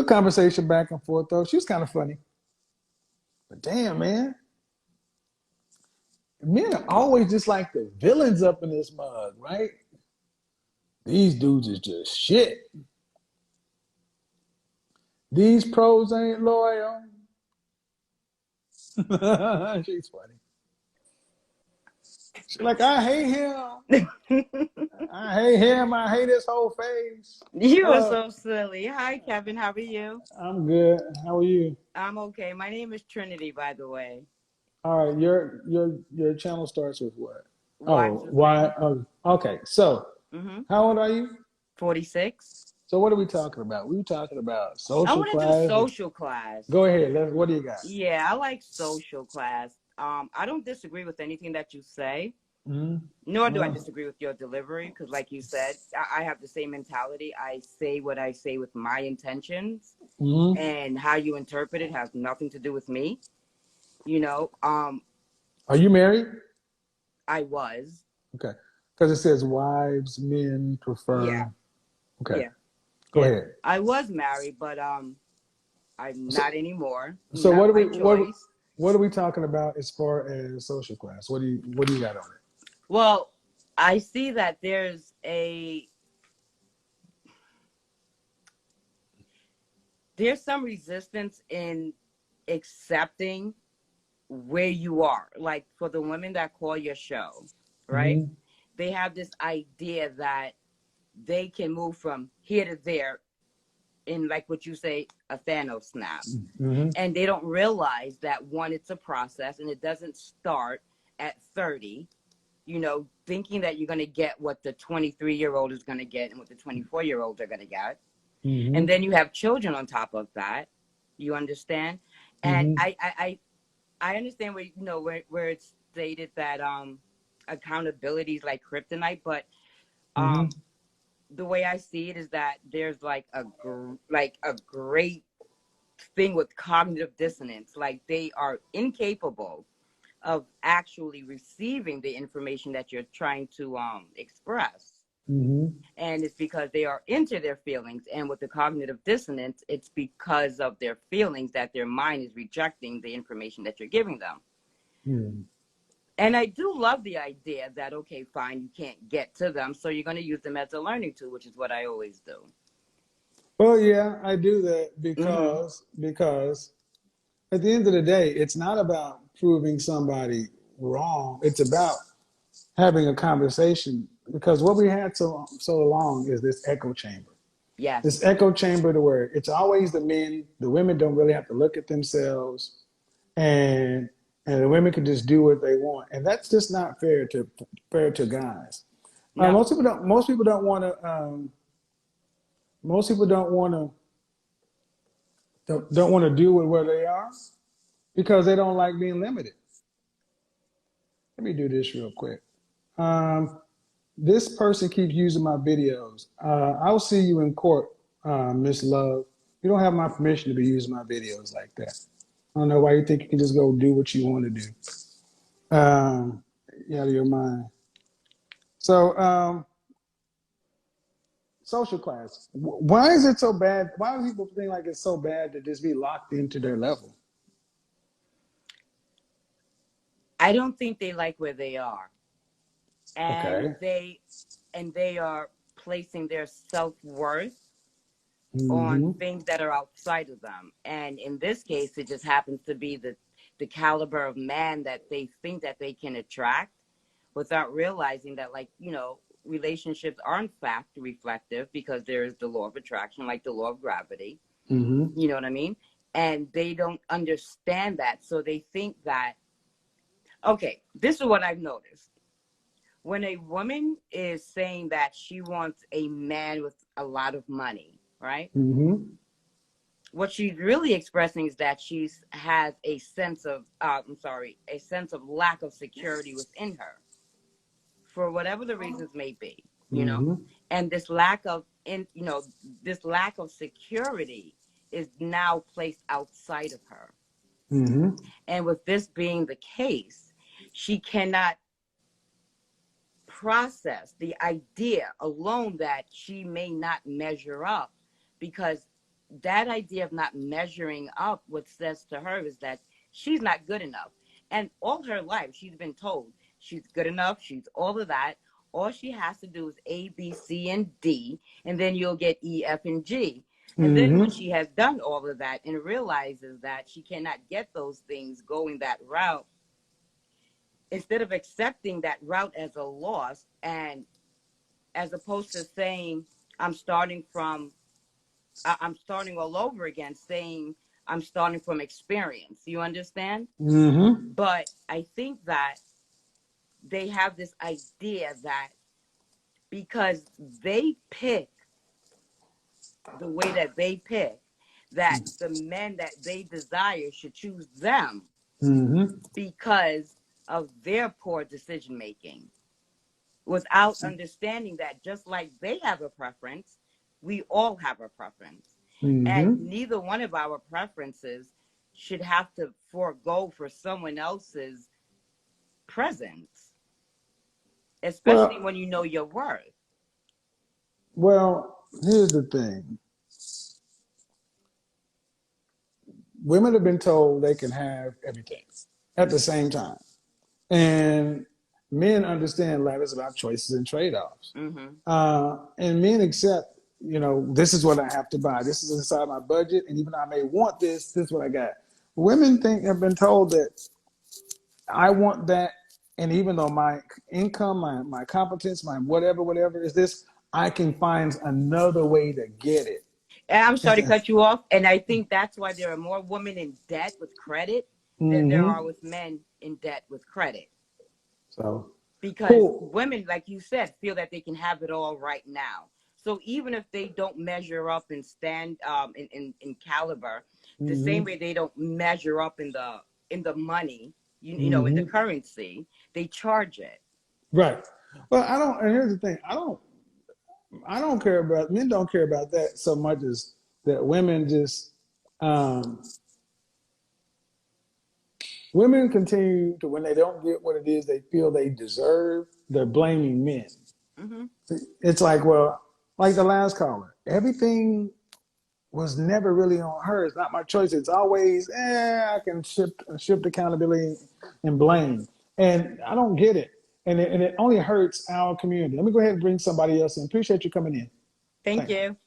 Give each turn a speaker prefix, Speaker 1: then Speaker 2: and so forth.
Speaker 1: good conversation back and forth though. She was kind of funny. But damn, man. Men are always just like the villains up in this mug, right? These dudes is just shit. These pros ain't loyal. She's funny. She's like, I hate him. I hate him. I hate his whole face.
Speaker 2: You are
Speaker 1: Hello.
Speaker 2: so silly. Hi, Kevin. How are you?
Speaker 1: I'm good. How are you?
Speaker 2: I'm okay. My name is Trinity, by the way.
Speaker 1: All right. Your channel starts with what?
Speaker 2: Wives
Speaker 1: Oh,
Speaker 2: with
Speaker 1: why?
Speaker 2: men.
Speaker 1: Okay. So,
Speaker 2: Mm-hmm.
Speaker 1: how old are you?
Speaker 2: 46.
Speaker 1: So, what are we talking about? We talking about
Speaker 2: I
Speaker 1: social
Speaker 2: want to do
Speaker 1: class.
Speaker 2: social class.
Speaker 1: Go ahead. What do you got?
Speaker 2: Yeah, I like social class. I don't disagree with anything that you say, nor do I
Speaker 1: Mm-hmm.
Speaker 2: disagree with your delivery, because, like you said, I have the same mentality. I say what I say with my intentions,
Speaker 1: Mm-hmm.
Speaker 2: and how you interpret it has nothing to do with me. You know,
Speaker 1: Are you married?
Speaker 2: I was.
Speaker 1: Okay. Because it says wives, men
Speaker 2: Yeah,
Speaker 1: prefer. Okay.
Speaker 2: yeah,
Speaker 1: Go
Speaker 2: yeah.
Speaker 1: ahead.
Speaker 2: I was married, but I'm
Speaker 1: So,
Speaker 2: not anymore.
Speaker 1: so
Speaker 2: Not
Speaker 1: what are we
Speaker 2: by
Speaker 1: what
Speaker 2: choice.
Speaker 1: what are we talking about as far as social class? What do you got on it?
Speaker 2: Well, I see that there's some resistance in accepting where you are. Like for the women that call your show, right?
Speaker 1: Mm-hmm.
Speaker 2: They have this idea that they can move from here to there in, like what you say, a Thanos snap.
Speaker 1: Mm-hmm.
Speaker 2: And they don't realize that, one, it's a process and it doesn't start at 30, thinking that you're going to get what the 23-year-old is going to get and what the 24-year-olds are going to get. And
Speaker 1: Mm-hmm.
Speaker 2: then you have children on top of that. You understand? And
Speaker 1: Mm-hmm.
Speaker 2: I understand where it's stated that accountability is like kryptonite, but um
Speaker 1: Mm-hmm.
Speaker 2: the way I see it is that there's like a great thing with cognitive dissonance. Like they are incapable of actually receiving the information that you're trying to express.
Speaker 1: Mm-hmm.
Speaker 2: And it's because they are into their feelings. And with the cognitive dissonance, it's because of their feelings that their mind is rejecting the information that you're giving them.
Speaker 1: Mm-hmm.
Speaker 2: And I do love the idea that, okay, fine, you can't get to them, so you're going to use them as a learning tool, which is what I always do.
Speaker 1: Well, yeah, I do that
Speaker 2: Mm-hmm.
Speaker 1: because at the end of the day, it's not about proving somebody wrong. It's about having a conversation because what we had so long is this echo chamber. This
Speaker 2: Yes.
Speaker 1: echo chamber to where it's always the men, the women don't really have to look at themselves, and and the women can just do what they want, and that's just not fair to guys.
Speaker 2: No.
Speaker 1: Most people don't want to. Most people don't want to do with where they are because they don't like being limited. Let me do this real quick. Um, this person keeps using my videos. I'll see you in court, Miss Love. You don't have my permission to be using my videos like that. I don't know why you think you can just go do what you want to do. You out of your mind. So, social class. Why is it so bad? Why do people think like it's so bad to just be locked into their level?
Speaker 2: I don't think they like where they are. And
Speaker 1: Okay.
Speaker 2: they are placing their self-worth on
Speaker 1: Mm-hmm.
Speaker 2: things that are outside of them. And in this case, it just happens to be the caliber of man that they think that they can attract, without realizing that, like, relationships are in fact reflective, because there is the law of attraction, like the law of gravity.
Speaker 1: Mm-hmm.
Speaker 2: You know what I mean? And they don't understand that. So they think that, okay, this is what I've noticed. When a woman is saying that she wants a man with a lot of money, right?
Speaker 1: Mm-hmm.
Speaker 2: What she's really expressing is that she has a sense of lack of security within her, for whatever the reasons may be,
Speaker 1: Mm-hmm.
Speaker 2: and this lack of security is now placed outside of her.
Speaker 1: Mm-hmm.
Speaker 2: And with this being the case, she cannot process the idea alone that she may not measure up, because that idea of not measuring up, what says to her is that she's not good enough. And all her life, she's been told she's good enough, she's all of that. All she has to do is A, B, C, and D, and then you'll get E, F, and G. And then when
Speaker 1: Mm-hmm.
Speaker 2: she has done all of that and realizes that she cannot get those things going that route, instead of accepting that route as a loss, and as opposed to saying, I'm starting from I'm starting all over again, saying I'm starting from experience. You understand?
Speaker 1: Mm-hmm.
Speaker 2: But I think that they have this idea that because they pick the way that they pick, that the men that they desire should choose them
Speaker 1: Mm-hmm.
Speaker 2: because of their poor decision making, without understanding that just like they have a preference, we all have a preference. And
Speaker 1: Mm-hmm.
Speaker 2: neither one of our preferences should have to forego for someone else's presence, especially
Speaker 1: Well,
Speaker 2: when you know your worth.
Speaker 1: here's the thing. Women have been told they can have everything at the same time. And men understand life is about choices and trade-offs.
Speaker 2: Mm-hmm.
Speaker 1: And men accept, this is what I have to buy. This is inside my budget. And even though I may want this is what I got. Women have been told that I want that. And even though my income, my competence, my whatever is this, I can find another way to get it.
Speaker 2: And I'm sorry to cut you off. And I think that's why there are more women in debt with credit than there are
Speaker 1: Mm-hmm.
Speaker 2: with men in debt with credit.
Speaker 1: So
Speaker 2: Because
Speaker 1: cool.
Speaker 2: women, like you said, feel that they can have it all right now. So even if they don't measure up and stand in caliber, the same
Speaker 1: Mm-hmm.
Speaker 2: way they don't measure up in the money, in the
Speaker 1: Mm-hmm.
Speaker 2: currency, they charge it.
Speaker 1: Right. Well, I don't. And here's the thing: I don't care about men. Don't care about that so much as that women just um, women continue to when they don't get what it is they feel they deserve. They're blaming men.
Speaker 2: Hmm.
Speaker 1: It's like, well, like the last caller, everything was never really on her. It's not my choice. It's always, I can shift accountability and blame. And I don't get it. And it only hurts our community. Let me go ahead and bring somebody else in. Appreciate you coming in.
Speaker 2: Thank
Speaker 1: Thank you.
Speaker 2: you.